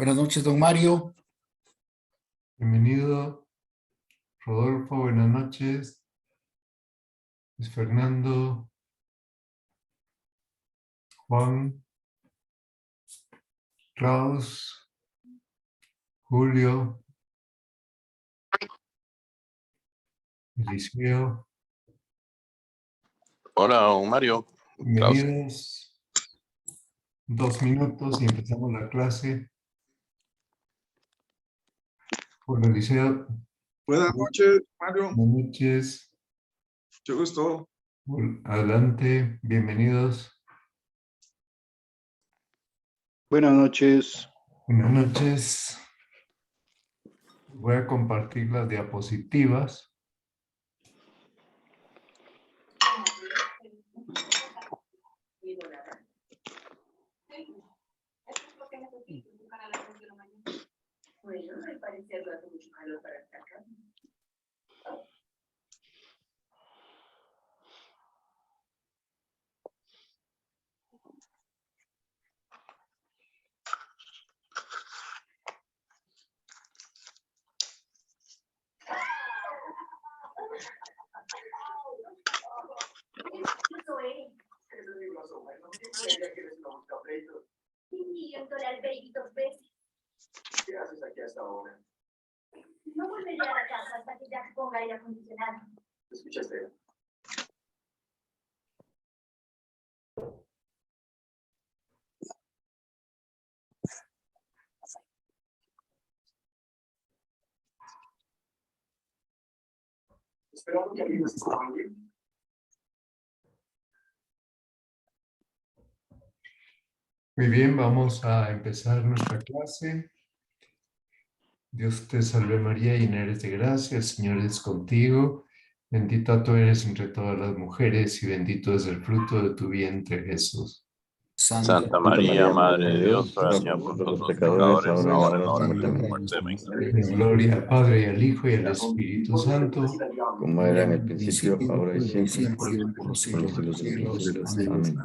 Buenas noches, don Mario. Bienvenido, Rodolfo, buenas noches. Luis Fernando, Juan, Klaus, Julio, Eliseo. Hola, don Mario. Klaus. Bienvenidos. 2 minutos y empezamos la clase. Hola, Eliseo. Buenas noches, Mario. Buenas noches. Mucho gusto. Adelante, bienvenidos. Buenas noches. Buenas noches. Voy a compartir las diapositivas. Bueno, me parece que hace mucho calor para estar acá. $1,000,000 baby 2 veces. ¿Qué haces aquí hasta ahora? No volveré a la casa hasta que Jack ponga aire acondicionado. ¿Escuchaste? Esperando que alguien nos acompañe. Muy bien, vamos a empezar nuestra clase. Dios te salve María, llena eres de gracia, el Señor es contigo. Bendita tú eres entre todas las mujeres y bendito es el fruto de tu vientre, Jesús. Santa María, Madre de Dios, ruega por nosotros pecadores, ahora en la hora de nuestra muerte. Amén. Gloria al Padre, y al Hijo, y al Espíritu Santo. Como era en el principio, ahora y siempre, por los siglos de los siglos. Amén.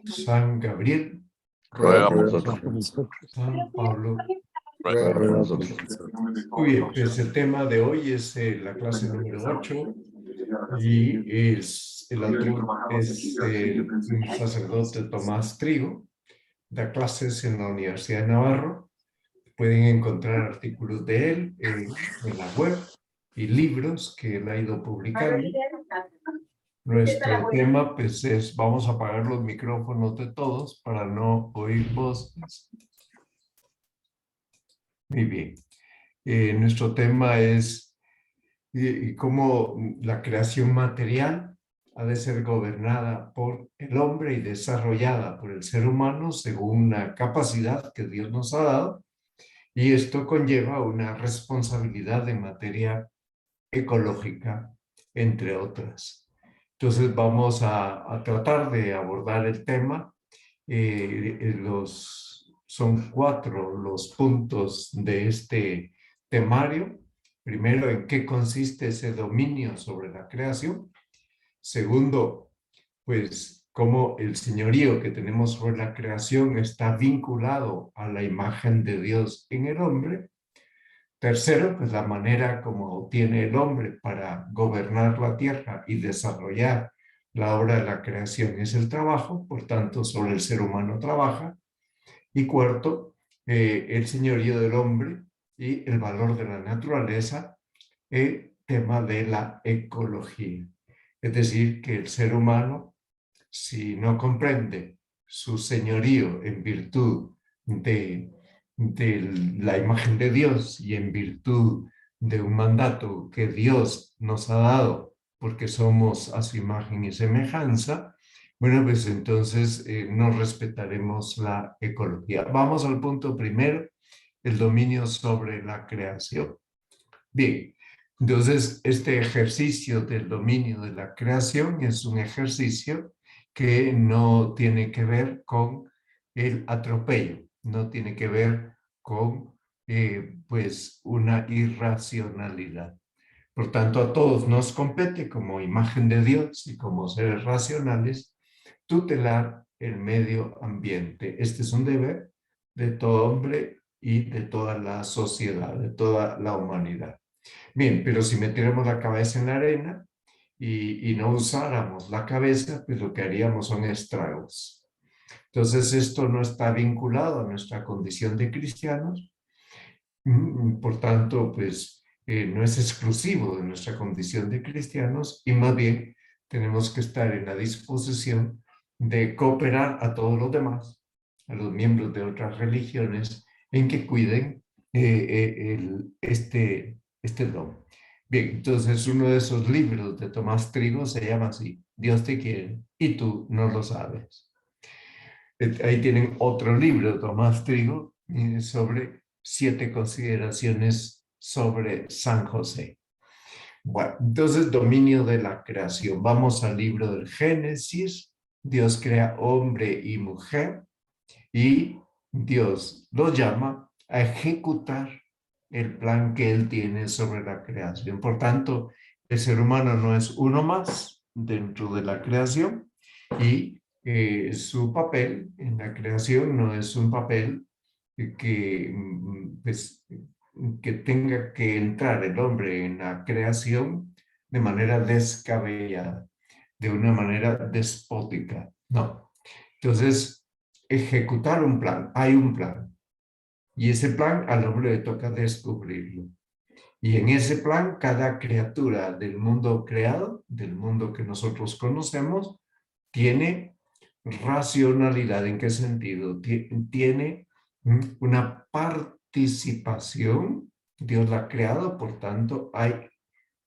San Gabriel, Ruega por nosotros. San Pablo. Ruega por nosotros. Muy bien, pues el tema de hoy es la clase número 8 y el autor es el sacerdote Tomás Trigo. Da clases en la Universidad de Navarro. Pueden encontrar artículos de él en la web y libros que él ha ido publicando. Nuestro tema pues es, vamos a apagar los micrófonos de todos para no oír voces. Muy bien. Nuestro tema es cómo la creación material ha de ser gobernada por el hombre y desarrollada por el ser humano según una capacidad que Dios nos ha dado, y esto conlleva una responsabilidad en materia ecológica, entre otras. Entonces vamos a tratar de abordar el tema. Son 4 los puntos de este temario. Primero, ¿en qué consiste ese dominio sobre la creación? Segundo, pues, cómo el señorío que tenemos sobre la creación está vinculado a la imagen de Dios en el hombre. Tercero, pues la manera como tiene el hombre para gobernar la tierra y desarrollar la obra de la creación es el trabajo, por tanto, sobre el ser humano trabaja. Y cuarto, el señorío del hombre y el valor de la naturaleza, el tema de la ecología. Es decir, que el ser humano, si no comprende su señorío en virtud de la imagen de Dios y en virtud de un mandato que Dios nos ha dado porque somos a su imagen y semejanza, bueno, pues entonces no respetaremos la ecología. Vamos al punto primero, el dominio sobre la creación. Bien, entonces este ejercicio del dominio de la creación es un ejercicio que no tiene que ver con el atropello, no tiene que ver con pues una irracionalidad. Por tanto, a todos nos compete como imagen de Dios y como seres racionales tutelar el medio ambiente. Este es un deber de todo hombre y de toda la sociedad, de toda la humanidad. Bien, pero si metiéramos la cabeza en la arena y no usáramos la cabeza, pues lo que haríamos son estragos. Entonces esto no está vinculado a nuestra condición de cristianos, por tanto, pues no es exclusivo de nuestra condición de cristianos y más bien tenemos que estar en la disposición de cooperar a todos los demás, a los miembros de otras religiones, en que cuiden este don. Bien, entonces uno de esos libros de Tomás Trigo se llama así, Dios te quiere y tú no lo sabes. Ahí tienen otro libro de Tomás Trigo sobre 7 consideraciones sobre San José. Bueno, entonces dominio de la creación. Vamos al libro del Génesis. Dios crea hombre y mujer y Dios los llama a ejecutar el plan que Él tiene sobre la creación. Por tanto, el ser humano no es uno más dentro de la creación y su papel en la creación no es un papel que, pues, que tenga que entrar el hombre en la creación de manera descabellada, de una manera despótica. No. Entonces, ejecutar un plan, hay un plan. Y ese plan al hombre le toca descubrirlo. Y en ese plan, cada criatura del mundo creado, del mundo que nosotros conocemos, tiene racionalidad. ¿En qué sentido? Tiene una participación. Dios la ha creado, por tanto, hay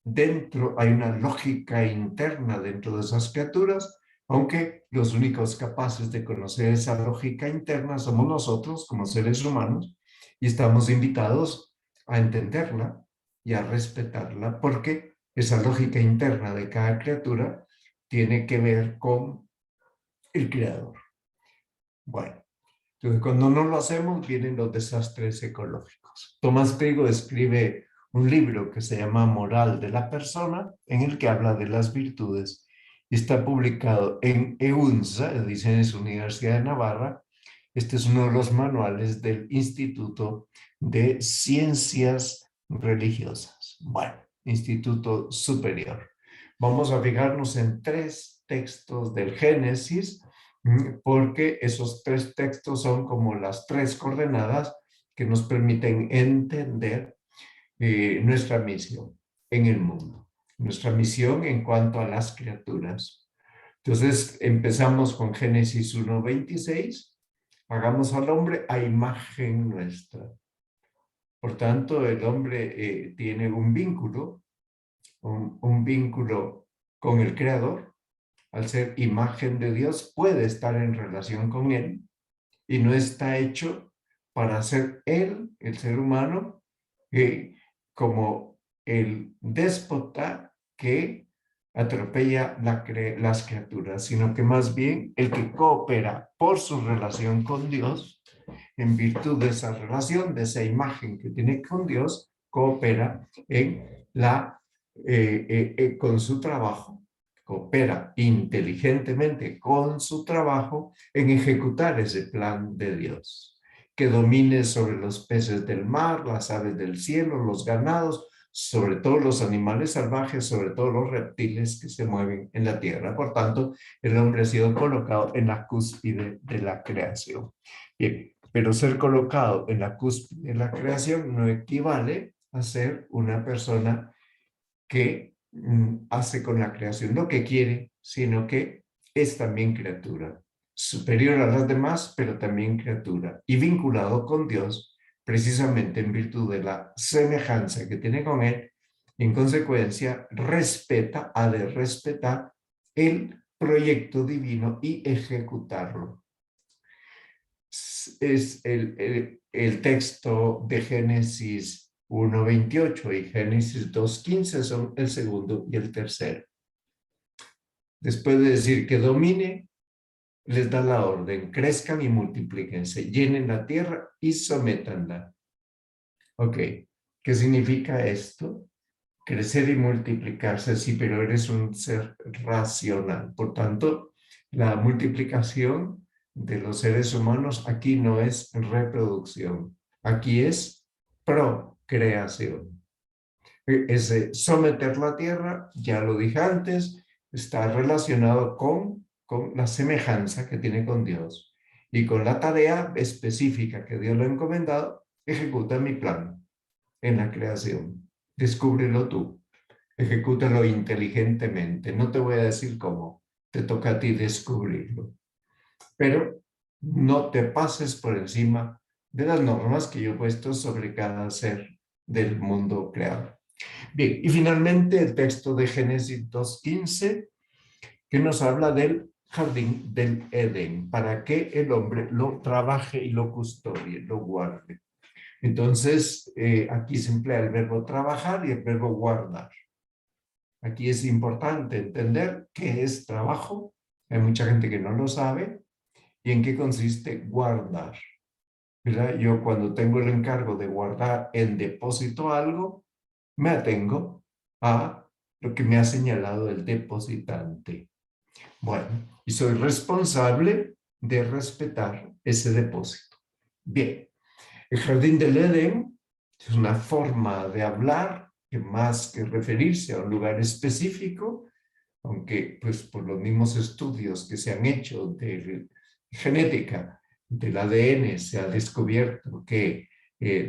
una lógica interna dentro de esas criaturas, aunque los únicos capaces de conocer esa lógica interna somos nosotros como seres humanos y estamos invitados a entenderla y a respetarla porque esa lógica interna de cada criatura tiene que ver con el creador. Bueno, entonces cuando no lo hacemos vienen los desastres ecológicos. Tomás Trigo escribe un libro que se llama Moral de la Persona, en el que habla de las virtudes. Está publicado en EUNSA, Ediciones Universidad de Navarra. Este es uno de los manuales del Instituto de Ciencias Religiosas. Bueno, Instituto Superior. Vamos a fijarnos en 3 textos del Génesis, porque esos 3 textos son como las 3 coordenadas que nos permiten entender nuestra misión en el mundo, nuestra misión en cuanto a las criaturas. Entonces empezamos con Génesis 1:26, hagamos al hombre a imagen nuestra. Por tanto, el hombre tiene un vínculo con el Creador. Al ser imagen de Dios, puede estar en relación con Él y no está hecho para ser Él, el ser humano, como el déspota que atropella las criaturas, sino que más bien el que coopera por su relación con Dios, en virtud de esa relación, de esa imagen que tiene con Dios, coopera con su trabajo, coopera inteligentemente con su trabajo en ejecutar ese plan de Dios, que domine sobre los peces del mar, las aves del cielo, los ganados, sobre todo los animales salvajes, sobre todo los reptiles que se mueven en la tierra. Por tanto, el hombre ha sido colocado en la cúspide de la creación. Bien, pero ser colocado en la cúspide de la creación no equivale a ser una persona que hace con la creación lo que quiere, sino que es también criatura, superior a las demás, pero también criatura, y vinculado con Dios, precisamente en virtud de la semejanza que tiene con Él, y en consecuencia ha de respetar el proyecto divino y ejecutarlo. Es el texto de Génesis 1:28 y Génesis 2:15 son el segundo y el tercero. Después de decir que domine, les da la orden, crezcan y multiplíquense, llenen la tierra y sométanla. Ok, ¿qué significa esto? Crecer y multiplicarse, sí, pero eres un ser racional. Por tanto, la multiplicación de los seres humanos aquí no es reproducción, Aquí es procreación. Ese someter la tierra, ya lo dije antes, está relacionado con la semejanza que tiene con Dios y con la tarea específica que Dios le ha encomendado. Ejecuta mi plan en la creación. Descúbrelo tú. Ejecútalo inteligentemente. No te voy a decir cómo. Te toca a ti descubrirlo. Pero no te pases por encima de las normas que yo he puesto sobre cada ser del mundo creado. Bien, y finalmente el texto de Génesis 2:15, que nos habla del jardín del Edén, para que el hombre lo trabaje y lo custodie, lo guarde. Entonces, aquí se emplea el verbo trabajar y el verbo guardar. Aquí es importante entender qué es trabajo. Hay mucha gente que no lo sabe. ¿Y en qué consiste guardar? ¿Verdad? Yo cuando tengo el encargo de guardar en depósito algo, me atengo a lo que me ha señalado el depositante. Bueno, y soy responsable de respetar ese depósito. Bien, el jardín del Edén es una forma de hablar que más que referirse a un lugar específico, aunque pues por los mismos estudios que se han hecho de genética del ADN se ha descubierto que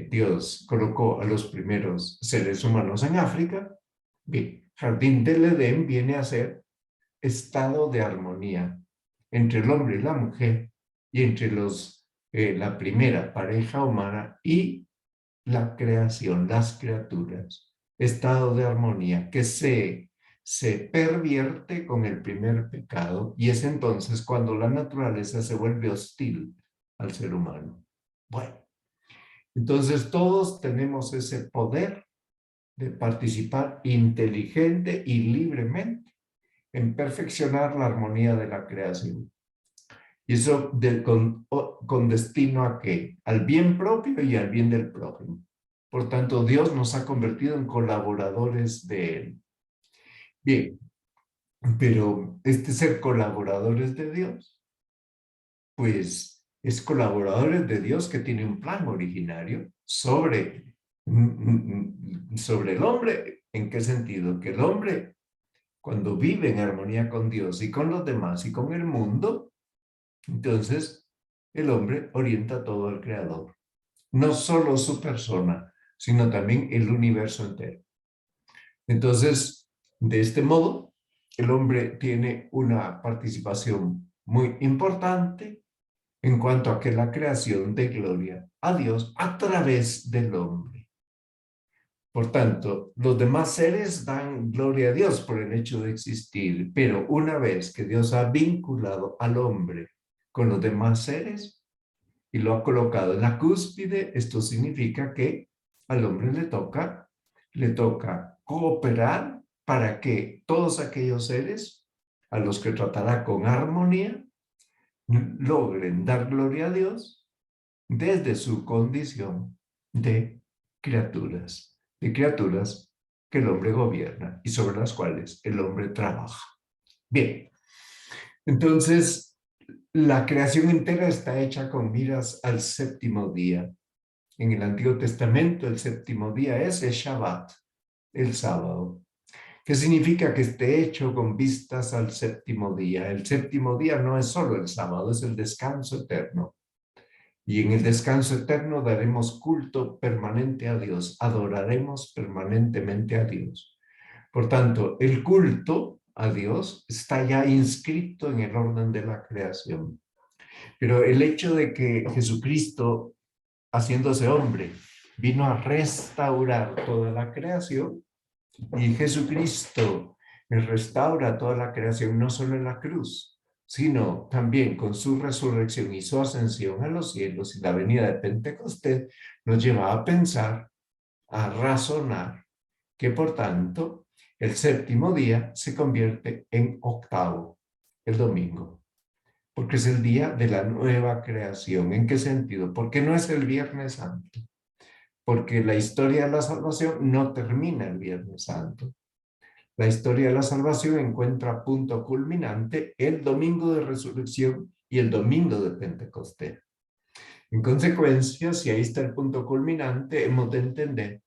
Dios colocó a los primeros seres humanos en África. Bien, jardín del Edén viene a ser estado de armonía entre el hombre y la mujer y entre la primera pareja humana y la creación, las criaturas. Estado de armonía que se pervierte con el primer pecado y es entonces cuando la naturaleza se vuelve hostil al ser humano. Bueno, entonces todos tenemos ese poder de participar inteligente y libremente en perfeccionar la armonía de la creación. Y eso con destino a qué? Al bien propio y al bien del prójimo. Por tanto, Dios nos ha convertido en colaboradores de Él. Bien, pero ser colaboradores de Dios, pues es colaboradores de Dios que tiene un plan originario sobre el hombre. ¿En qué sentido? Que el hombre, cuando vive en armonía con Dios y con los demás y con el mundo, entonces el hombre orienta todo al Creador. No solo su persona, sino también el universo entero. Entonces, de este modo, el hombre tiene una participación muy importante en cuanto a que la creación dé gloria a Dios a través del hombre. Por tanto, los demás seres dan gloria a Dios por el hecho de existir, pero una vez que Dios ha vinculado al hombre con los demás seres y lo ha colocado en la cúspide, esto significa que al hombre le toca cooperar para que todos aquellos seres a los que tratará con armonía logren dar gloria a Dios desde su condición de criaturas que el hombre gobierna y sobre las cuales el hombre trabaja. Bien, entonces la creación entera está hecha con miras al séptimo día. En el Antiguo Testamento el séptimo día es el Shabbat, el sábado. ¿Qué significa que esté hecho con vistas al séptimo día? El séptimo día no es solo el sábado, es el descanso eterno. Y en el descanso eterno daremos culto permanente a Dios, adoraremos permanentemente a Dios. Por tanto, el culto a Dios está ya inscrito en el orden de la creación. Pero el hecho de que Jesucristo, haciéndose hombre, vino a restaurar toda la creación, y Jesucristo restaura toda la creación no solo en la cruz, sino también con su resurrección y su ascensión a los cielos y la venida de Pentecostés, nos lleva a pensar, a razonar, que por tanto el séptimo día se convierte en octavo, el domingo, porque es el día de la nueva creación. ¿En qué sentido? Porque no es el Viernes Santo. Porque la historia de la salvación no termina el Viernes Santo. La historia de la salvación encuentra punto culminante el domingo de resurrección y el domingo de Pentecostés. En consecuencia, si ahí está el punto culminante, hemos de entender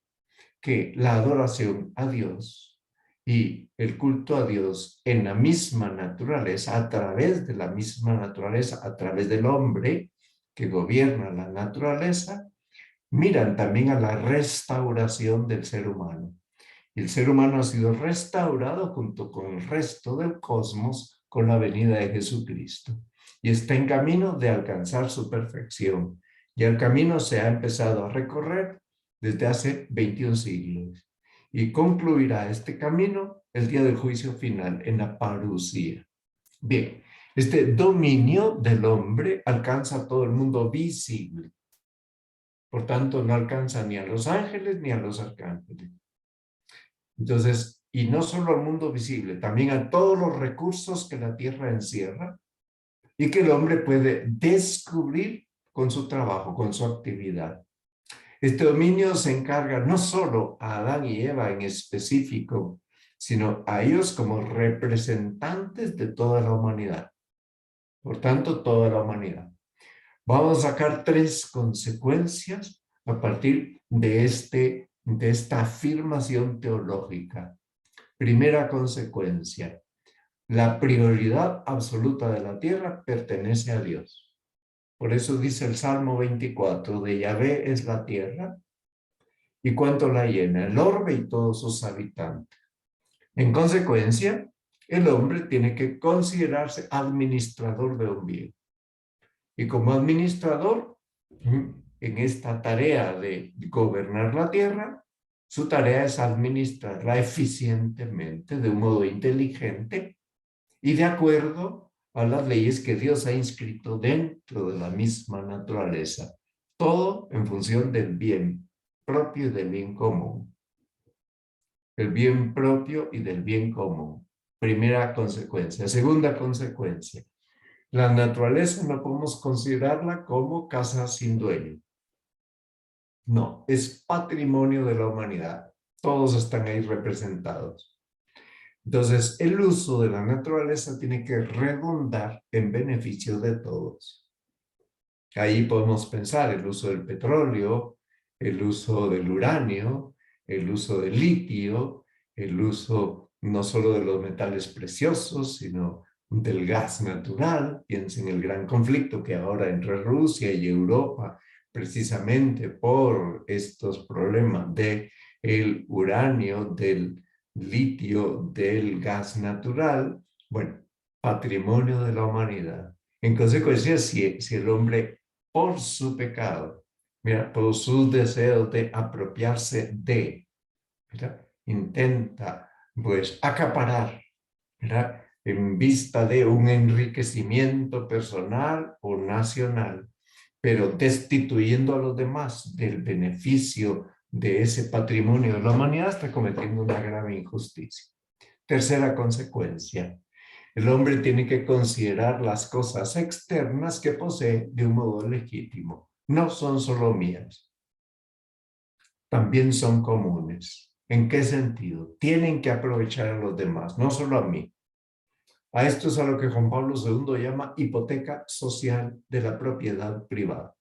que la adoración a Dios y el culto a Dios en la misma naturaleza, a través de la misma naturaleza, a través del hombre que gobierna la naturaleza, miran también a la restauración del ser humano. El ser humano ha sido restaurado junto con el resto del cosmos con la venida de Jesucristo y está en camino de alcanzar su perfección. Y el camino se ha empezado a recorrer desde hace 21 siglos y concluirá este camino el día del juicio final en la parusía. Bien, este dominio del hombre alcanza a todo el mundo visible. Por tanto, no alcanza ni a los ángeles ni a los arcángeles. Entonces, y no solo al mundo visible, también a todos los recursos que la tierra encierra y que el hombre puede descubrir con su trabajo, con su actividad. Este dominio se encarga no solo a Adán y Eva en específico, sino a ellos como representantes de toda la humanidad. Por tanto, toda la humanidad. Vamos a sacar 3 consecuencias a partir de esta afirmación teológica. Primera consecuencia, la prioridad absoluta de la tierra pertenece a Dios. Por eso dice el Salmo 24, de Yahvé es la tierra y cuánto la llena, el orbe y todos sus habitantes. En consecuencia, el hombre tiene que considerarse administrador de un bien. Y como administrador, en esta tarea de gobernar la tierra, su tarea es administrarla eficientemente, de un modo inteligente y de acuerdo a las leyes que Dios ha inscrito dentro de la misma naturaleza. Todo en función del bien propio y del bien común. El bien propio y del bien común. Primera consecuencia. Segunda consecuencia. La naturaleza no podemos considerarla como casa sin dueño. No, es patrimonio de la humanidad. Todos están ahí representados. Entonces, el uso de la naturaleza tiene que redundar en beneficio de todos. Ahí podemos pensar el uso del petróleo, el uso del uranio, el uso del litio, el uso no solo de los metales preciosos, sino del gas natural. Piensen en el gran conflicto que ahora entre Rusia y Europa, precisamente por estos problemas del uranio, del litio, del gas natural, bueno, patrimonio de la humanidad. En consecuencia, si el hombre, por su pecado, mira, por sus deseos de apropiarse de, ¿verdad?, intenta, pues, acaparar, ¿verdad?, en vista de un enriquecimiento personal o nacional, pero destituyendo a los demás del beneficio de ese patrimonio de la humanidad, está cometiendo una grave injusticia. Tercera consecuencia. El hombre tiene que considerar las cosas externas que posee de un modo legítimo. No son solo mías. También son comunes. ¿En qué sentido? Tienen que aprovechar a los demás, no solo a mí. A esto es a lo que Juan Pablo II llama hipoteca social de la propiedad privada.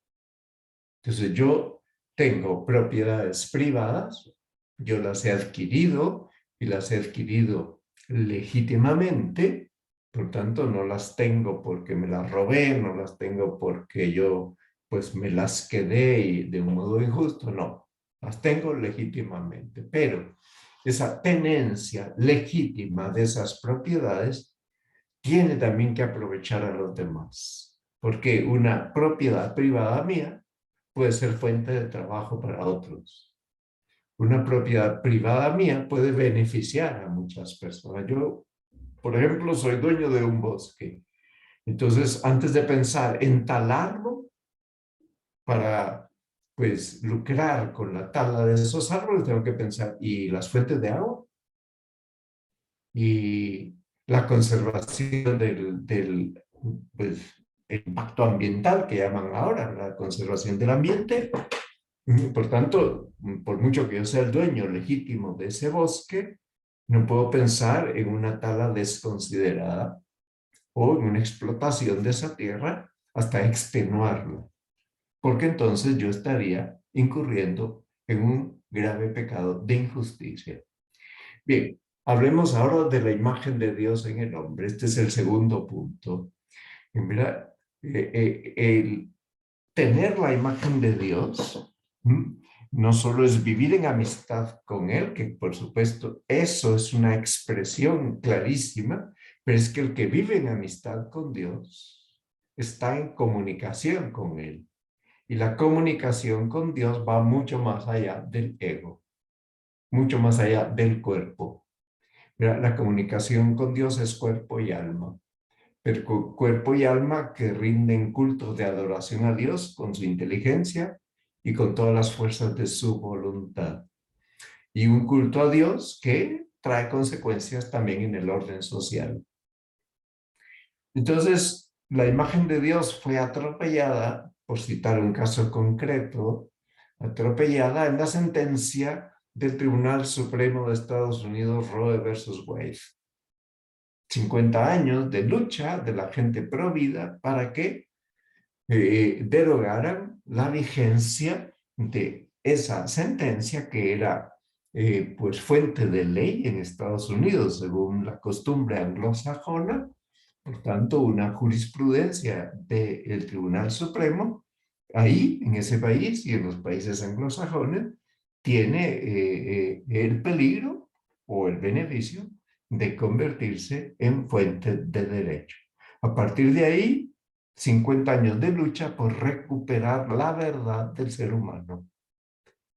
Entonces yo tengo propiedades privadas, yo las he adquirido y las he adquirido legítimamente, por tanto no las tengo porque me las robé, no las tengo porque yo pues me las quedé de un modo injusto, no, las tengo legítimamente, pero esa tenencia legítima de esas propiedades tiene también que aprovechar a los demás, porque una propiedad privada mía puede ser fuente de trabajo para otros. Una propiedad privada mía puede beneficiar a muchas personas. Yo, por ejemplo, soy dueño de un bosque. Entonces, antes de pensar en talarlo para, pues, lucrar con la tala de esos árboles, tengo que pensar, ¿y las fuentes de agua? Y la conservación del pues, el impacto ambiental que llaman ahora, la conservación del ambiente. Por tanto, por mucho que yo sea el dueño legítimo de ese bosque, no puedo pensar en una tala desconsiderada o en una explotación de esa tierra hasta extenuarlo. porque entonces yo estaría incurriendo en un grave pecado de injusticia. Bien, hablemos ahora de la imagen de Dios en el hombre. Este es el segundo punto. Y mira, el tener la imagen de Dios no solo es vivir en amistad con Él, que por supuesto eso es una expresión clarísima, pero es que el que vive en amistad con Dios está en comunicación con Él. Y la comunicación con Dios va mucho más allá del ego, mucho más allá del cuerpo. Mira, la comunicación con Dios es cuerpo y alma. Pero cuerpo y alma que rinden cultos de adoración a Dios con su inteligencia y con todas las fuerzas de su voluntad. Y un culto a Dios que trae consecuencias también en el orden social. Entonces, la imagen de Dios fue atropellada, por citar un caso concreto, atropellada en la sentencia del Tribunal Supremo de Estados Unidos, Roe versus Wade. 50 años de lucha de la gente pro vida para que derogaran la vigencia de esa sentencia que era pues fuente de ley en Estados Unidos según la costumbre anglosajona. Por tanto, una jurisprudencia del Tribunal Supremo ahí en ese país y en los países anglosajones tiene el peligro o el beneficio de convertirse en fuente de derecho. A partir de ahí, 50 años de lucha por recuperar la verdad del ser humano.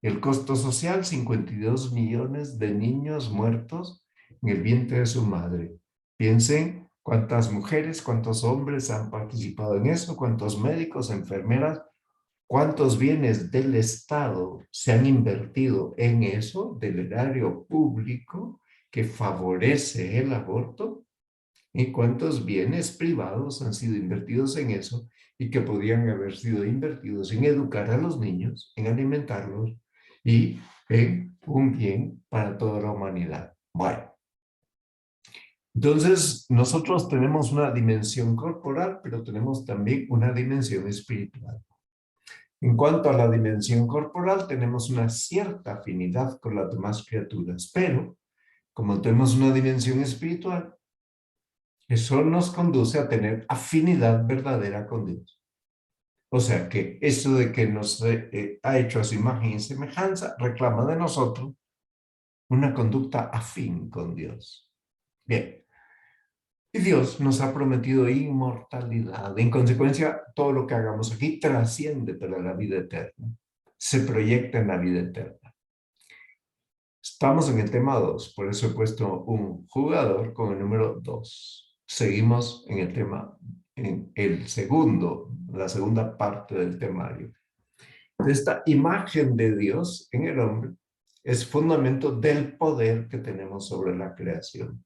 El costo social, 52 millones de niños muertos en el vientre de su madre. Piensen cuántas mujeres, cuántos hombres han participado en eso, cuántos médicos, enfermeras, cuántos bienes del Estado se han invertido en eso, del erario público, que favorece el aborto, y cuántos bienes privados han sido invertidos en eso y que podrían haber sido invertidos en educar a los niños, en alimentarlos y en un bien para toda la humanidad. Bueno, entonces nosotros tenemos una dimensión corporal, pero tenemos también una dimensión espiritual. En cuanto a la dimensión corporal, tenemos una cierta afinidad con las demás criaturas, pero como tenemos una dimensión espiritual, eso nos conduce a tener afinidad verdadera con Dios. O sea que eso de que nos ha hecho a su imagen y semejanza reclama de nosotros una conducta afín con Dios. Bien. Y Dios nos ha prometido inmortalidad. En consecuencia, todo lo que hagamos aquí trasciende para la vida eterna. Se proyecta en la vida eterna. Estamos en el tema 2, por eso he puesto un jugador con el número 2. Seguimos en el tema, en el segundo, la segunda parte del temario. Esta imagen de Dios en el hombre es fundamento del poder que tenemos sobre la creación.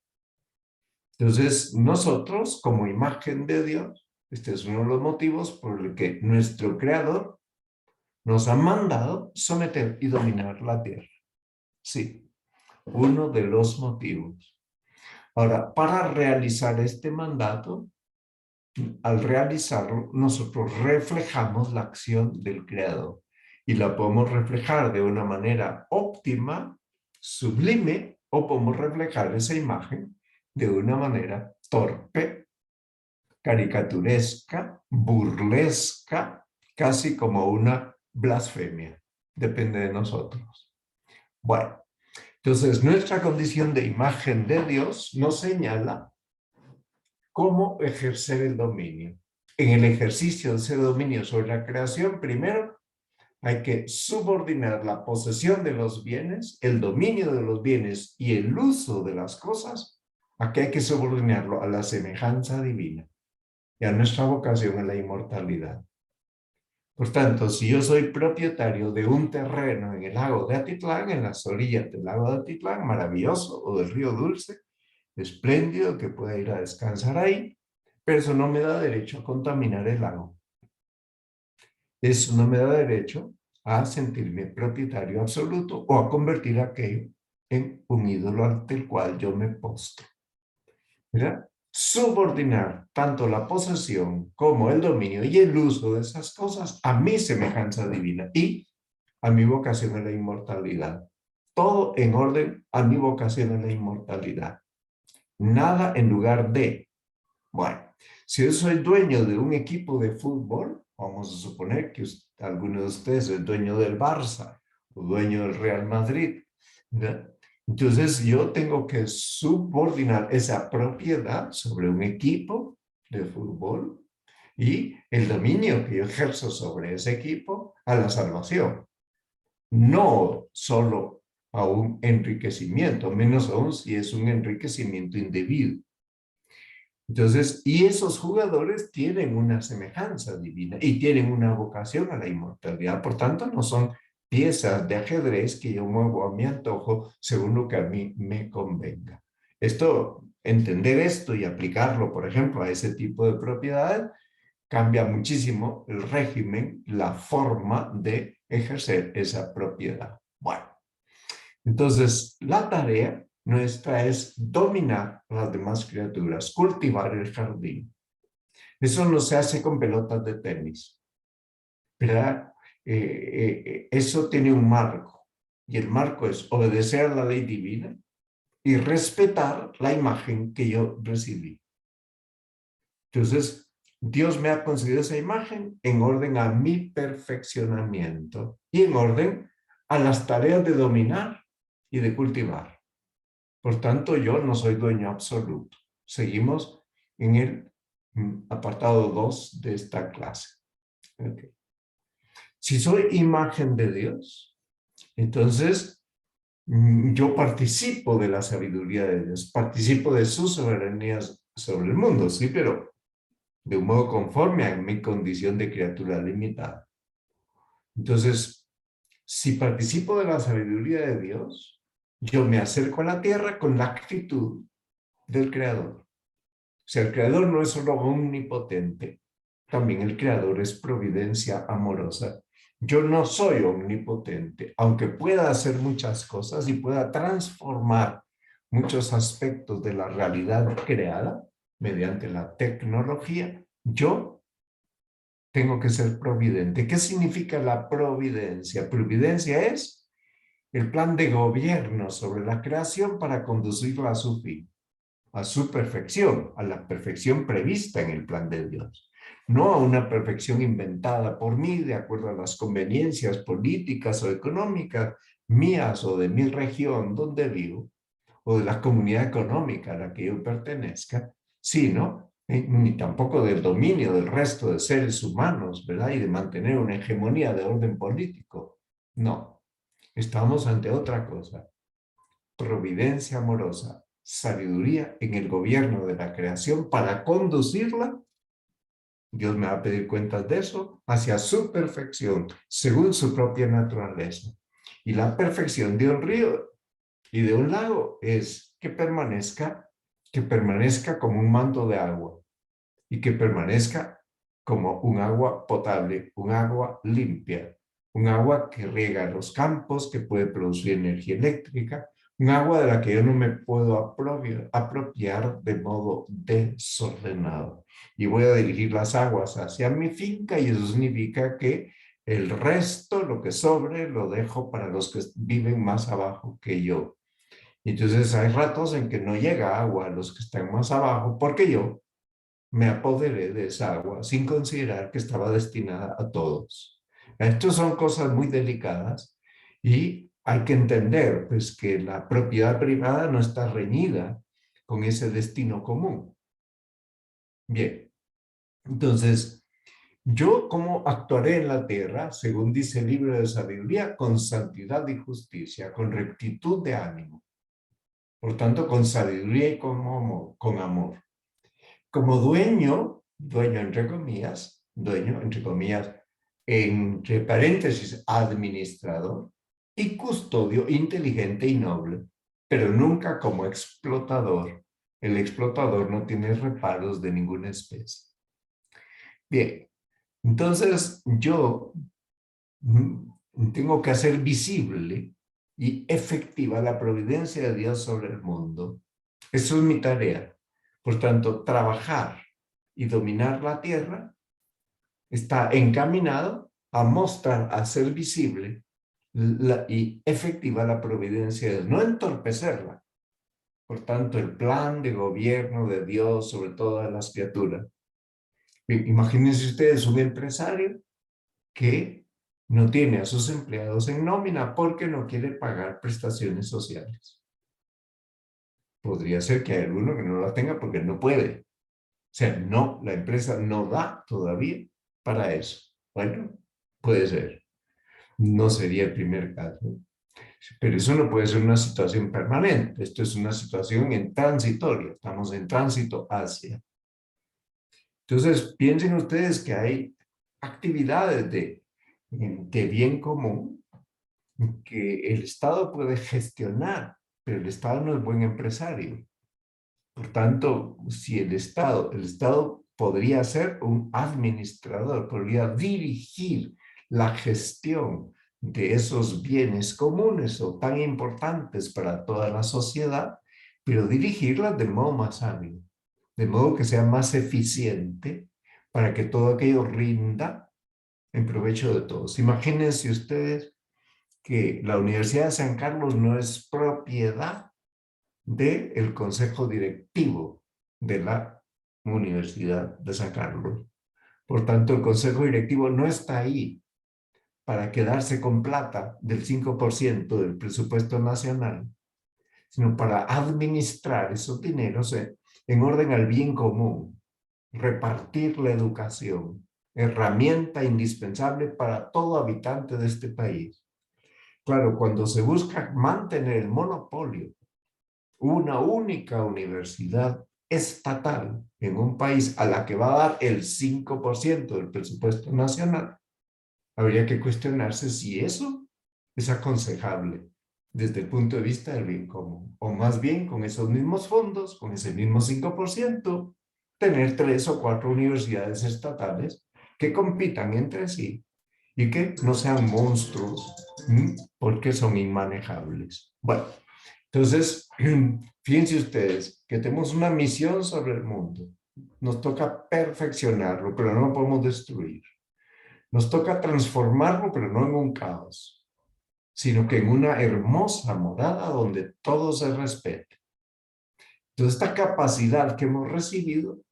Entonces, nosotros, como imagen de Dios, este es uno de los motivos por el que nuestro Creador nos ha mandado someter y dominar la tierra. Sí, uno de los motivos. Ahora, para realizar este mandato, al realizarlo, nosotros reflejamos la acción del Creador y la podemos reflejar de una manera óptima, sublime, o podemos reflejar esa imagen de una manera torpe, caricaturesca, burlesca, casi como una blasfemia. Depende de nosotros. Bueno, entonces nuestra condición de imagen de Dios nos señala cómo ejercer el dominio. En el ejercicio de ese dominio sobre la creación, primero hay que subordinar la posesión de los bienes, el dominio de los bienes y el uso de las cosas. Aquí hay que subordinarlo a la semejanza divina y a nuestra vocación a la inmortalidad. Por tanto, si yo soy propietario de un terreno en el lago de Atitlán, en las orillas del lago de Atitlán, maravilloso, o del río Dulce, espléndido, que pueda ir a descansar ahí, pero eso no me da derecho a contaminar el lago. Eso no me da derecho a sentirme propietario absoluto o a convertir aquello en un ídolo ante el cual yo me postro. ¿Verdad? subordinar tanto la posesión como el dominio y el uso de esas cosas a mi semejanza divina y a mi vocación a la inmortalidad. Todo en orden a mi vocación a la inmortalidad. Nada en lugar de. Bueno, si yo soy dueño de un equipo de fútbol, vamos a suponer que alguno de ustedes es dueño del Barça o dueño del Real Madrid, ¿verdad? Entonces yo tengo que subordinar esa propiedad sobre un equipo de fútbol y el dominio que yo ejerzo sobre ese equipo a la salvación. No solo a un enriquecimiento, menos aún si es un enriquecimiento indebido. Entonces, y esos jugadores tienen una semejanza divina y tienen una vocación a la inmortalidad. Por tanto, no son piezas de ajedrez que yo muevo a mi antojo según lo que a mí me convenga. Entender esto y aplicarlo, por ejemplo, a ese tipo de propiedad, cambia muchísimo el régimen, la forma de ejercer esa propiedad. Bueno, entonces la tarea nuestra es dominar a las demás criaturas, cultivar el jardín. Eso no se hace con pelotas de tenis, ¿verdad? Eso tiene un marco, y el marco es obedecer a la ley divina y respetar la imagen que yo recibí. Entonces, Dios me ha concedido esa imagen en orden a mi perfeccionamiento y en orden a las tareas de dominar y de cultivar. Por tanto, yo no soy dueño absoluto. Seguimos en el apartado 2 de esta clase. Okay. Si soy imagen de Dios, entonces yo participo de la sabiduría de Dios, participo de su soberanía sobre el mundo, sí, pero de un modo conforme a mi condición de criatura limitada. Entonces, si participo de la sabiduría de Dios, yo me acerco a la tierra con la actitud del Creador. O sea, el Creador no es solo omnipotente, también el Creador es providencia amorosa. Yo no soy omnipotente, aunque pueda hacer muchas cosas y pueda transformar muchos aspectos de la realidad creada mediante la tecnología, yo tengo que ser providente. ¿Qué significa la providencia? Providencia es el plan de gobierno sobre la creación para conducirla a su fin, a su perfección, a la perfección prevista en el plan de Dios. No a una perfección inventada por mí de acuerdo a las conveniencias políticas o económicas mías o de mi región donde vivo o de la comunidad económica a la que yo pertenezca, sino ni tampoco del dominio del resto de seres humanos, ¿verdad? Y de mantener una hegemonía de orden político. No, estamos ante otra cosa. Providencia amorosa, sabiduría en el gobierno de la creación para conducirla. Dios me va a pedir cuentas de eso hacia su perfección, según su propia naturaleza. Y la perfección de un río y de un lago es que permanezca como un manto de agua y que permanezca como un agua potable, un agua limpia, un agua que riega los campos, que puede producir energía eléctrica, un agua de la que yo no me puedo apropiar de modo desordenado. Y voy a dirigir las aguas hacia mi finca y eso significa que el resto, lo que sobre, lo dejo para los que viven más abajo que yo. Entonces hay ratos en que no llega agua a los que están más abajo porque yo me apoderé de esa agua sin considerar que estaba destinada a todos. Estas son cosas muy delicadas y hay que entender pues, que la propiedad privada no está reñida con ese destino común. Bien, entonces, ¿yo cómo actuaré en la tierra, según dice el libro de sabiduría? Con santidad y justicia, con rectitud de ánimo. Por tanto, con sabiduría y con amor. Como dueño entre comillas, entre paréntesis, administrador y custodio inteligente y noble, pero nunca como explotador. El explotador no tiene reparos de ninguna especie. Bien, entonces yo tengo que hacer visible y efectiva la providencia de Dios sobre el mundo. Eso es mi tarea. Por tanto, trabajar y dominar la tierra está encaminado a mostrar, a ser visible y efectiva la providencia de Dios, no entorpecerla. Por tanto, el plan de gobierno de Dios sobre todas las criaturas. Imagínense ustedes un empresario que no tiene a sus empleados en nómina porque no quiere pagar prestaciones sociales. Podría ser que hay alguno que no la tenga porque no puede. O sea, no, la empresa no da todavía para eso. Bueno, puede ser. No sería el primer caso. Pero eso no puede ser una situación permanente. Esto es una situación en transitoria. Estamos en tránsito hacia. Entonces, piensen ustedes que hay actividades de bien común que el Estado puede gestionar, pero el Estado no es buen empresario. Por tanto, si el Estado podría ser un administrador, podría dirigir la gestión de esos bienes comunes o tan importantes para toda la sociedad, pero dirigirlas de modo más hábil, de modo que sea más eficiente para que todo aquello rinda en provecho de todos. Imagínense ustedes que la Universidad de San Carlos no es propiedad del consejo directivo de la Universidad de San Carlos. Por tanto, el consejo directivo no está ahí para quedarse con plata del 5% del presupuesto nacional, sino para administrar esos dineros en orden al bien común, repartir la educación, herramienta indispensable para todo habitante de este país. Claro, cuando se busca mantener el monopolio, una única universidad estatal en un país a la que va a dar el 5% del presupuesto nacional, habría que cuestionarse si eso es aconsejable desde el punto de vista del bien común. O más bien, con esos mismos fondos, con ese mismo 5%, tener 3 o 4 universidades estatales que compitan entre sí y que no sean monstruos porque son inmanejables. Bueno, entonces, fíjense ustedes que tenemos una misión sobre el mundo. Nos toca perfeccionarlo, pero no lo podemos destruir. Nos toca transformarlo, pero no en un caos, sino que en una hermosa morada donde todo se respete. Entonces, esta capacidad que hemos recibido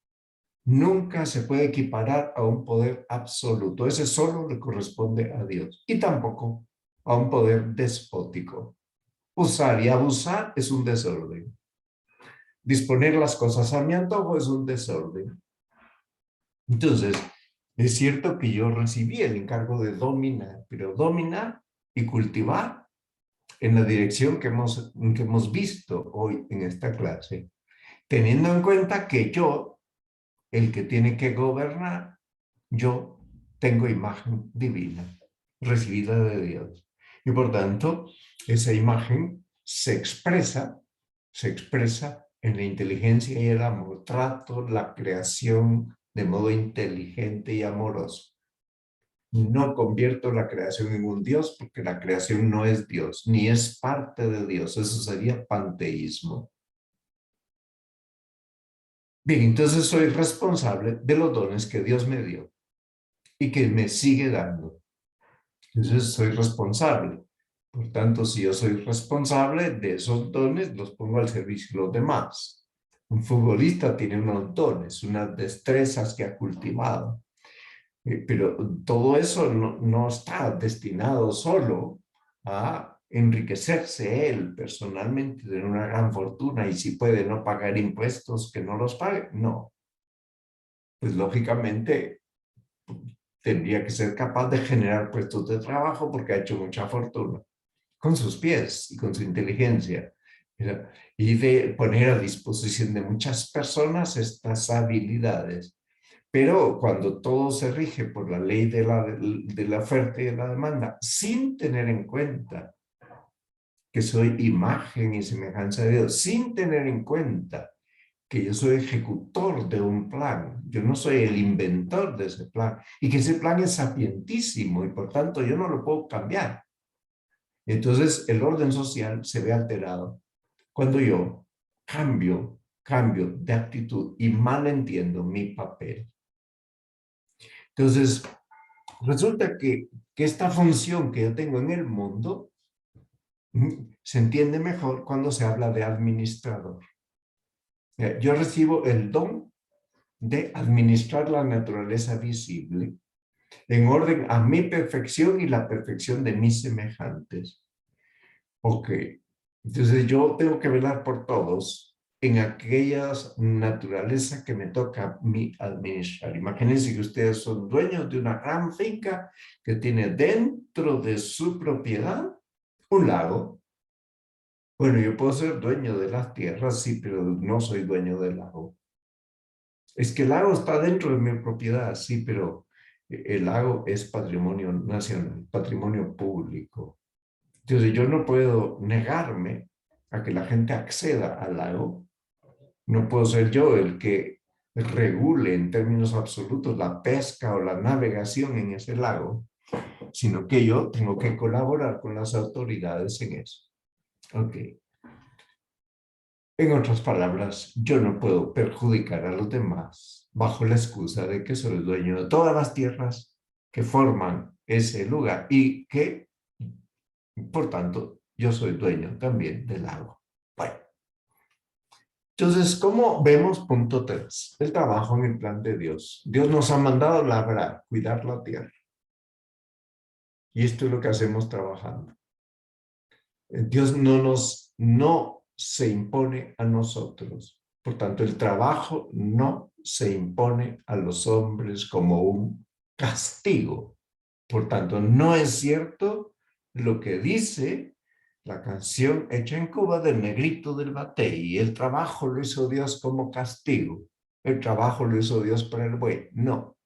nunca se puede equiparar a un poder absoluto. Ese solo le corresponde a Dios. Y tampoco a un poder despótico. Usar y abusar es un desorden. Disponer las cosas a mi antojo es un desorden. Entonces, es cierto que yo recibí el encargo de dominar, pero dominar y cultivar en la dirección que hemos visto hoy en esta clase, teniendo en cuenta que yo, el que tiene que gobernar, yo tengo imagen divina, recibida de Dios. Y por tanto, esa imagen se expresa en la inteligencia y el amor. Trato la creación de modo inteligente y amoroso. No convierto la creación en un Dios porque la creación no es Dios, ni es parte de Dios. Eso sería panteísmo. Bien, entonces soy responsable de los dones que Dios me dio y que me sigue dando. Entonces soy responsable. Por tanto, si yo soy responsable de esos dones, los pongo al servicio de los demás. Un futbolista tiene unos dones, unas destrezas que ha cultivado. Pero todo eso no está destinado solo a enriquecerse él personalmente, tener una gran fortuna y si puede no pagar impuestos, que no los pague. No. Pues lógicamente tendría que ser capaz de generar puestos de trabajo porque ha hecho mucha fortuna con sus pies y con su inteligencia, y de poner a disposición de muchas personas estas habilidades. Pero cuando todo se rige por la ley de la oferta y de la demanda, sin tener en cuenta que soy imagen y semejanza de Dios, sin tener en cuenta que yo soy ejecutor de un plan, yo no soy el inventor de ese plan, y que ese plan es sapientísimo y por tanto yo no lo puedo cambiar. Entonces el orden social se ve alterado cuando yo cambio cambio de actitud y mal entiendo mi papel. Entonces, resulta que esta función que yo tengo en el mundo se entiende mejor cuando se habla de administrador. Yo recibo el don de administrar la naturaleza visible en orden a mi perfección y la perfección de mis semejantes. Ok, entonces yo tengo que velar por todos en aquellas naturalezas que me toca a mí administrar. Imagínense que ustedes son dueños de una gran finca que tiene dentro de su propiedad un lago. Bueno, yo puedo ser dueño de las tierras, sí, pero no soy dueño del lago. Es que el lago está dentro de mi propiedad, sí, pero el lago es patrimonio nacional, patrimonio público. Entonces yo no puedo negarme a que la gente acceda al lago. No puedo ser yo el que regule en términos absolutos la pesca o la navegación en ese lago, sino que yo tengo que colaborar con las autoridades en eso. Ok. En otras palabras, yo no puedo perjudicar a los demás bajo la excusa de que soy dueño de todas las tierras que forman ese lugar y que, por tanto, yo soy dueño también del lago. Bueno. Entonces, ¿cómo vemos punto 3? El trabajo en el plan de Dios. Dios nos ha mandado labrar, cuidar la tierra. Y esto es lo que hacemos trabajando. Dios no se impone a nosotros. Por tanto, el trabajo no se impone a los hombres como un castigo. Por tanto, no es cierto lo que dice la canción hecha en Cuba del Negrito del Batey. El trabajo lo hizo Dios como castigo. El trabajo lo hizo Dios para el buey. No.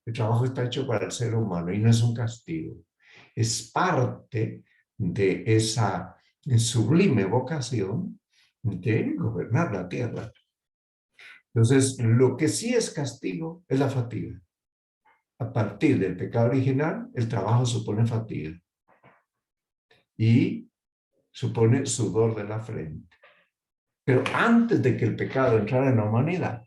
El trabajo está hecho para el ser humano y no es un castigo. Es parte de esa sublime vocación de gobernar la tierra. Entonces, lo que sí es castigo es la fatiga. A partir del pecado original, el trabajo supone fatiga. Y supone sudor de la frente. Pero antes de que el pecado entrara en la humanidad,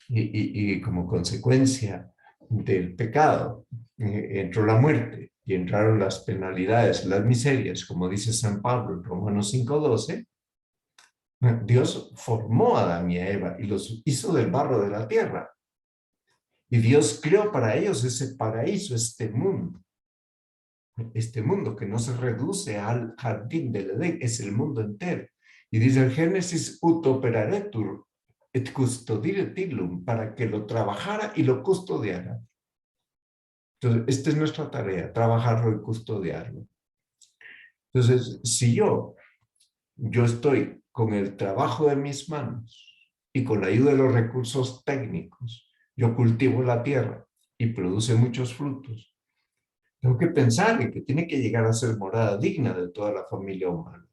y como consecuencia del pecado, entró la muerte y entraron las penalidades, las miserias, como dice San Pablo en Romanos 5:12, Dios formó a Adán y a Eva y los hizo del barro de la tierra. Y Dios creó para ellos ese paraíso, este mundo que no se reduce al jardín del Edén, es el mundo entero. Y dice el Génesis, ut operaretur et custodire tilum, para que lo trabajara y lo custodiara. Entonces, esta es nuestra tarea, trabajarlo y custodiarlo. Entonces, si yo estoy con el trabajo de mis manos y con la ayuda de los recursos técnicos, yo cultivo la tierra y produce muchos frutos. Tengo que pensar en que tiene que llegar a ser morada digna de toda la familia humana.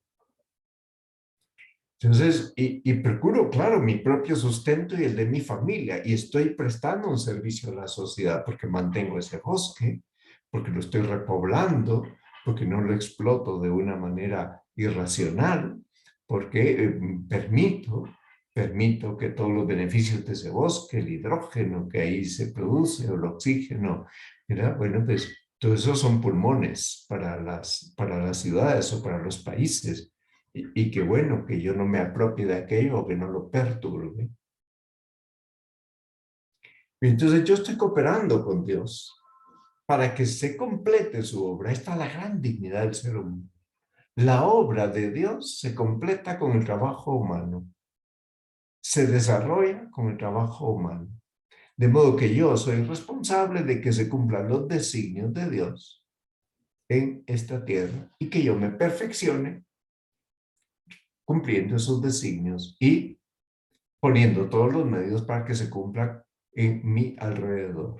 Entonces, y procuro, claro, mi propio sustento y el de mi familia, y estoy prestando un servicio a la sociedad porque mantengo ese bosque, porque lo estoy repoblando, porque no lo exploto de una manera irracional, porque permito que todos los beneficios de ese bosque, el hidrógeno que ahí se produce o el oxígeno, ¿verdad? Bueno, pues todo eso son pulmones para las ciudades o para los países. Y qué bueno que yo no me apropie de aquello o que no lo perturbe. Entonces yo estoy cooperando con Dios para que se complete su obra. Ahí está la gran dignidad del ser humano. La obra de Dios se completa con el trabajo humano. Se desarrolla con el trabajo humano. De modo que yo soy responsable de que se cumplan los designios de Dios en esta tierra y que yo me perfeccione cumpliendo esos designios y poniendo todos los medios para que se cumplan en mi alrededor.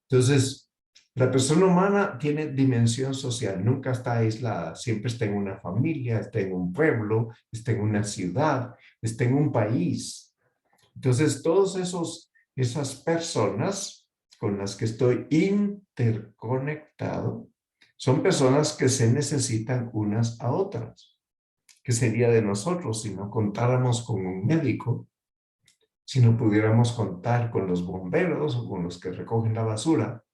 Entonces, la persona humana tiene dimensión social, nunca está aislada, siempre está en una familia, está en un pueblo, está en una ciudad, está en un país. Entonces, todas esas personas con las que estoy interconectado son personas que se necesitan unas a otras. ¿Qué sería de nosotros si no contáramos con un médico? Si no pudiéramos contar con los bomberos o con los que recogen la basura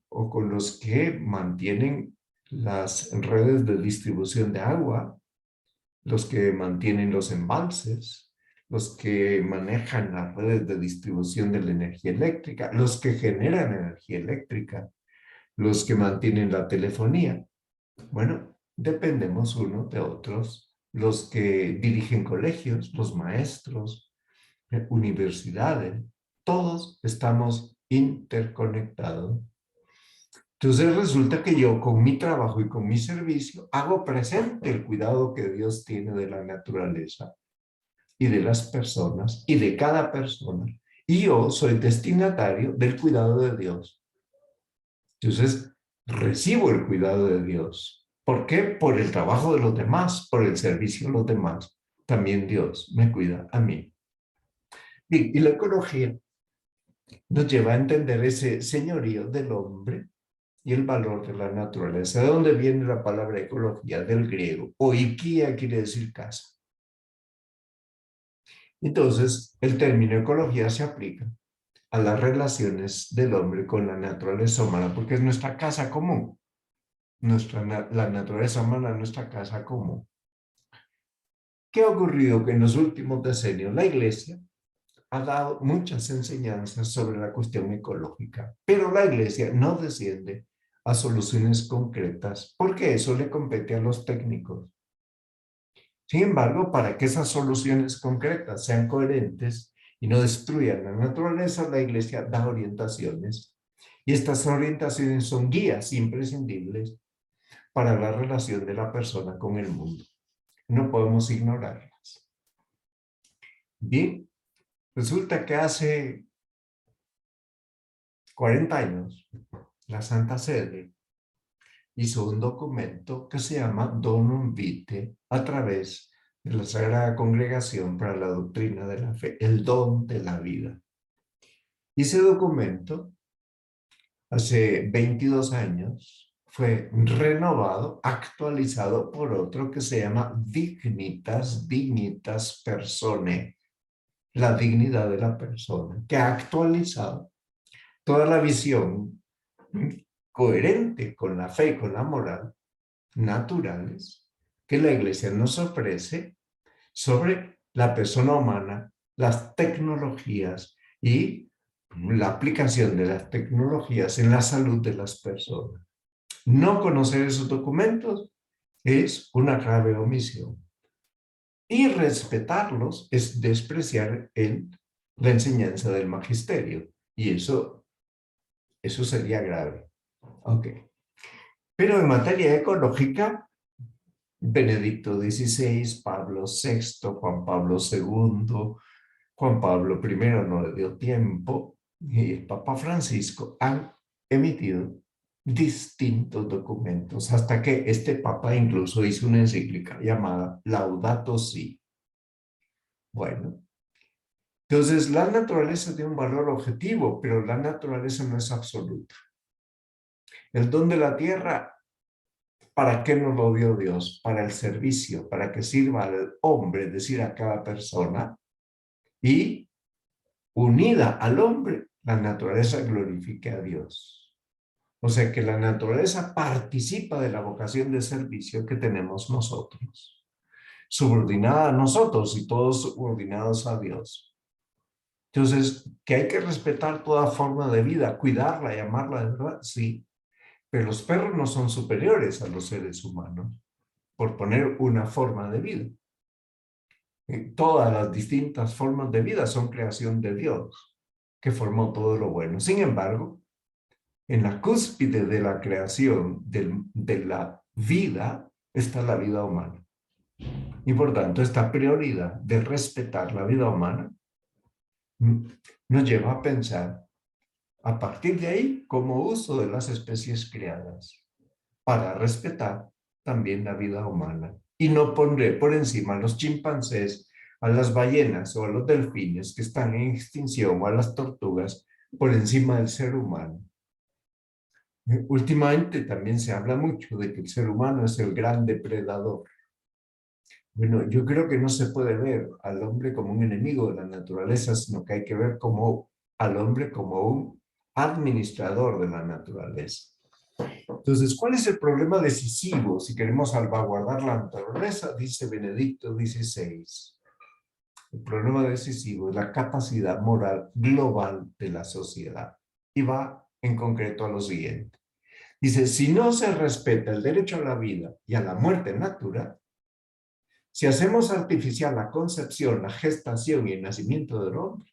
o con los que mantienen las redes de distribución de agua, los que mantienen los embalses, los que manejan las redes de distribución de la energía eléctrica, los que generan energía eléctrica, los que mantienen la telefonía. Bueno, dependemos unos de otros, los que dirigen colegios, los maestros, universidades, todos estamos interconectados. Entonces resulta que yo con mi trabajo y con mi servicio hago presente el cuidado que Dios tiene de la naturaleza y de las personas y de cada persona. Y yo soy destinatario del cuidado de Dios. Entonces recibo el cuidado de Dios. ¿Por qué? Por el trabajo de los demás, por el servicio a los demás. También Dios me cuida a mí. Y la ecología nos lleva a entender ese señorío del hombre y el valor de la naturaleza. ¿De dónde viene la palabra ecología? Del griego. Oikia quiere decir casa. Entonces, el término ecología se aplica a las relaciones del hombre con la naturaleza humana, porque es nuestra casa común. La naturaleza humana es nuestra casa común. ¿Qué ha ocurrido? Que en los últimos decenios la Iglesia ha dado muchas enseñanzas sobre la cuestión ecológica, pero la Iglesia no desciende a soluciones concretas, porque eso le compete a los técnicos. Sin embargo, para que esas soluciones concretas sean coherentes y no destruyan la naturaleza, la Iglesia da orientaciones. Y estas orientaciones son guías imprescindibles para la relación de la persona con el mundo. No podemos ignorarlas. Bien, resulta que hace 40 años, la Santa Sede hizo un documento que se llama Donum Vitae a través de la Sagrada Congregación para la Doctrina de la Fe, el don de la vida. Y ese documento, hace 22 años, fue renovado, actualizado por otro que se llama Dignitas Personae, la dignidad de la persona, que ha actualizado toda la visión coherente con la fe y con la moral naturales que la Iglesia nos ofrece sobre la persona humana, las tecnologías y la aplicación de las tecnologías en la salud de las personas. No conocer esos documentos es una grave omisión. Y respetarlos es despreciar la enseñanza del magisterio. Y eso sería grave. Ok. Pero en materia ecológica, Benedicto XVI, Pablo VI, Juan Pablo II, Juan Pablo I no le dio tiempo, y el Papa Francisco han emitido distintos documentos, hasta que este Papa incluso hizo una encíclica llamada Laudato Si. Bueno, entonces la naturaleza tiene un valor objetivo, pero la naturaleza no es absoluta. El don de la tierra, ¿para qué nos lo dio Dios? Para el servicio, para que sirva al hombre, es decir, a cada persona, y unida al hombre, la naturaleza glorifique a Dios. O sea que la naturaleza participa de la vocación de servicio que tenemos nosotros, subordinada a nosotros y todos subordinados a Dios. Entonces, que hay que respetar toda forma de vida, cuidarla y amarla de verdad, sí. Pero los perros no son superiores a los seres humanos, por poner una forma de vida. Todas las distintas formas de vida son creación de Dios, que formó todo lo bueno. Sin embargo, en la cúspide de la creación de la vida está la vida humana. Y por tanto, esta prioridad de respetar la vida humana nos lleva a pensar a partir de ahí como uso de las especies creadas para respetar también la vida humana y no poner por encima a los chimpancés, a las ballenas o a los delfines que están en extinción o a las tortugas por encima del ser humano. Últimamente también se habla mucho de que el ser humano es el gran depredador. Bueno, yo creo que no se puede ver al hombre como un enemigo de la naturaleza, sino que hay que ver al hombre como un administrador de la naturaleza. Entonces, ¿cuál es el problema decisivo si queremos salvaguardar la naturaleza? Dice Benedicto XVI. El problema decisivo es la capacidad moral global de la sociedad. Y va en concreto a lo siguiente. Dice, si no se respeta el derecho a la vida y a la muerte natural, si hacemos artificial la concepción, la gestación y el nacimiento del hombre,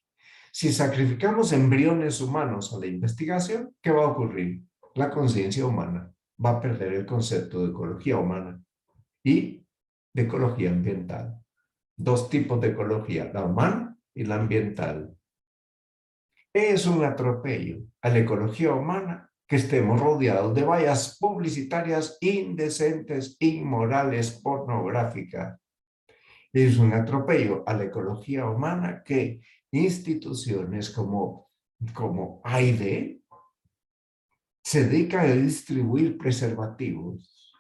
si sacrificamos embriones humanos a la investigación, ¿qué va a ocurrir? La conciencia humana va a perder el concepto de ecología humana y de ecología ambiental. Dos tipos de ecología, la humana y la ambiental. Es un atropello a la ecología humana que estemos rodeados de vallas publicitarias indecentes, inmorales, pornográficas. Es un atropello a la ecología humana que instituciones como AIDE se dedican a distribuir preservativos.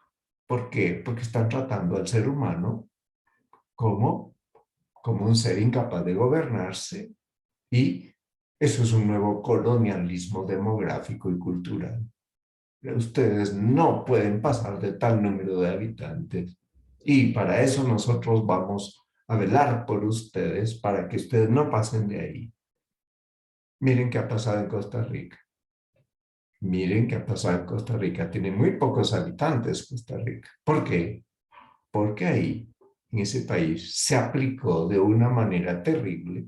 ¿Por qué? Porque están tratando al ser humano como un ser incapaz de gobernarse, y eso es un nuevo colonialismo demográfico y cultural. Ustedes no pueden pasar de tal número de habitantes, y para eso nosotros vamos a velar por ustedes para que ustedes no pasen de ahí. Miren qué ha pasado en Costa Rica. Miren qué ha pasado en Costa Rica. Tiene muy pocos habitantes Costa Rica. ¿Por qué? Porque ahí, en ese país, se aplicó de una manera terrible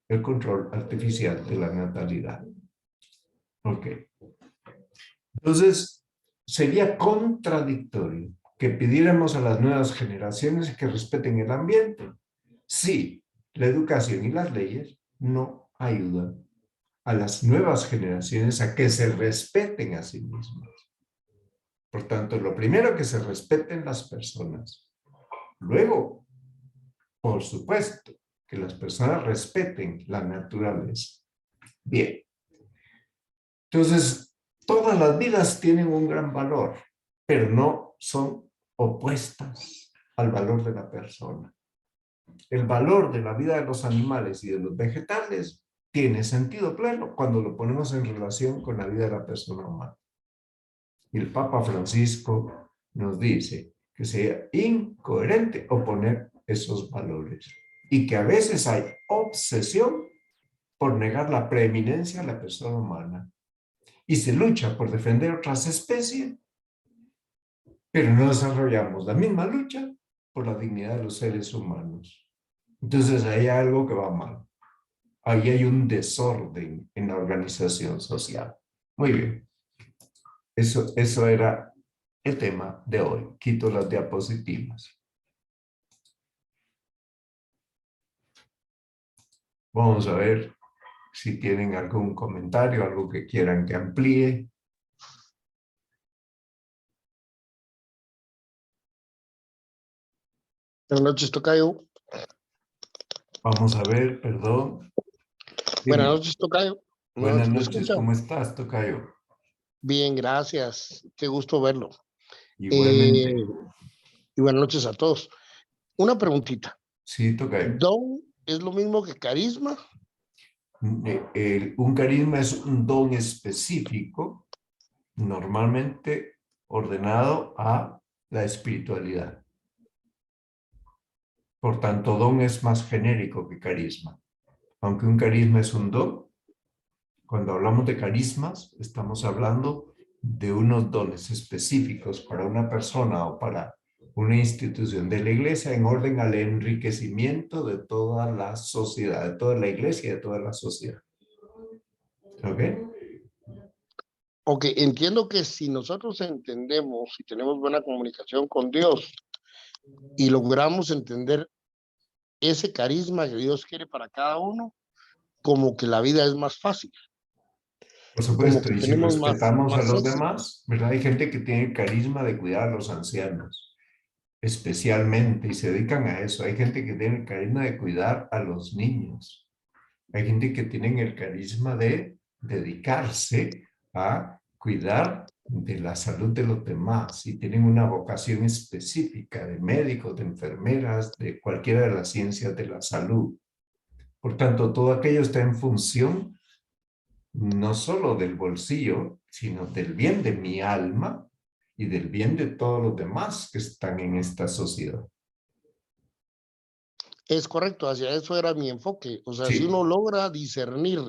el control artificial de la natalidad. Ok. Entonces, sería contradictorio que pidiéramos a las nuevas generaciones que respeten el ambiente si la educación y las leyes no ayudan a las nuevas generaciones a que se respeten a sí mismas. Por tanto, lo primero, que se respeten las personas. Luego, por supuesto, que las personas respeten la naturaleza. Bien. Entonces, todas las vidas tienen un gran valor, pero no son opuestas al valor de la persona. El valor de la vida de los animales y de los vegetales tiene sentido pleno cuando lo ponemos en relación con la vida de la persona humana. Y el Papa Francisco nos dice que sea incoherente oponer esos valores y que a veces hay obsesión por negar la preeminencia de la persona humana. Y se lucha por defender otras especies, pero no desarrollamos la misma lucha por la dignidad de los seres humanos. Entonces ahí hay algo que va mal. Ahí hay un desorden en la organización social. Muy bien. Eso era el tema de hoy. Quito las diapositivas. Vamos a ver si tienen algún comentario, algo que quieran que amplíe. Buenas noches, tocayo. Vamos a ver, perdón. Buenas noches, tocayo. Buenas ¿Me noches, escucha? ¿cómo estás, tocayo? Bien, gracias. Qué gusto verlo. Igualmente. Y buenas noches a todos. Una preguntita. Sí, tocayo. ¿Don es lo mismo que carisma? Un carisma es un don específico, normalmente ordenado a la espiritualidad. Por tanto, don es más genérico que carisma. Aunque un carisma es un don, cuando hablamos de carismas, estamos hablando de unos dones específicos para una persona o para una institución de la iglesia en orden al enriquecimiento de toda la sociedad, de toda la iglesia y de toda la sociedad. ¿Ok? Ok, entiendo que si nosotros entendemos y tenemos buena comunicación con Dios y logramos entender ese carisma que Dios quiere para cada uno, como que la vida es más fácil. Por supuesto, Como que y si tenemos respetamos a más los éxito. demás, ¿verdad? Hay gente que tiene el carisma de cuidar a los ancianos, especialmente, y se dedican a eso. Hay gente que tiene el carisma de cuidar a los niños. Hay gente que tiene el carisma de dedicarse a cuidar de la salud de los demás y tienen una vocación específica de médicos, de enfermeras, de cualquiera de las ciencias de la salud. Por tanto, todo aquello está en función no solo del bolsillo, sino del bien de mi alma y del bien de todos los demás que están en esta sociedad. Es correcto, hacia eso era mi enfoque. O sea, Sí. si uno logra discernir,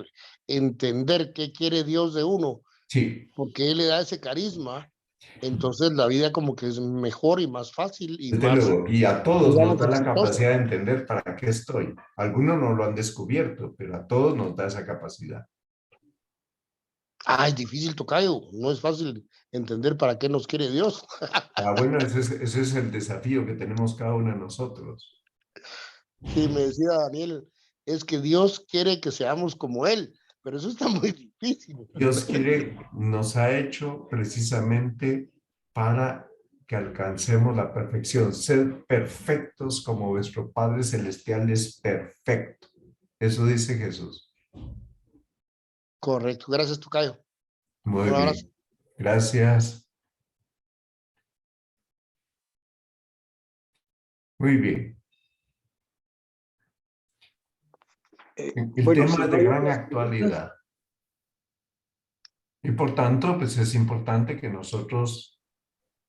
entender qué quiere Dios de uno, Sí, porque Él le da ese carisma, entonces la vida como que es mejor y más fácil y desde más, luego. Y a todos nos digamos, da la exitosa. capacidad de entender para qué estoy. Algunos no lo han descubierto, pero a todos nos da esa capacidad. Ah, es difícil, tocayo. No es fácil entender para qué nos quiere Dios. Bueno, ese es el desafío que tenemos cada uno de nosotros. Sí, me decía Daniel, es que Dios quiere que seamos como Él, pero eso está muy difícil. Dios nos ha hecho precisamente para que alcancemos la perfección, ser perfectos como vuestro Padre Celestial es perfecto. Eso dice Jesús. Correcto, gracias, tocayo. Muy Un abrazo. bien. Gracias. Muy bien. El Bueno, tema si es no de hay gran otras actualidad. Y por tanto, pues es importante que nosotros,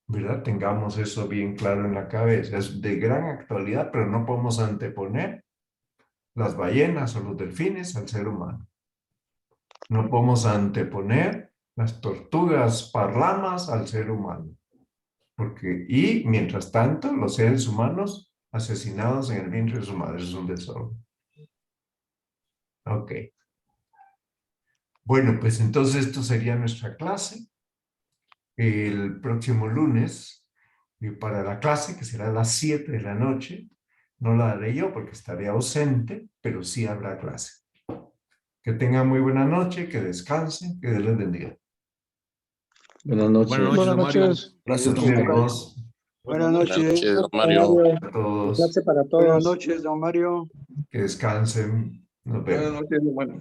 ¿verdad?, tengamos eso bien claro en la cabeza. Es de gran actualidad, pero no podemos anteponer las ballenas o los delfines al ser humano. No podemos anteponer las tortugas parlamas al ser humano. Y mientras tanto, los seres humanos asesinados en el vientre de su madre es un desorden. Ok. Bueno, pues entonces esto sería nuestra clase. El próximo lunes, para la clase, que será a las 7 de la noche, no la daré yo porque estaré ausente, pero sí habrá clase. Que tengan muy buena noche, que descansen, que Dios les bendiga. Buenas noches. Buenas noches, Gracias, Nos don Mario. vemos Buenas Buenas noches. noches, don Mario. a todos. Buenas noches, don Mario. Que descansen. Nos Buenas vemos. noches, hermano.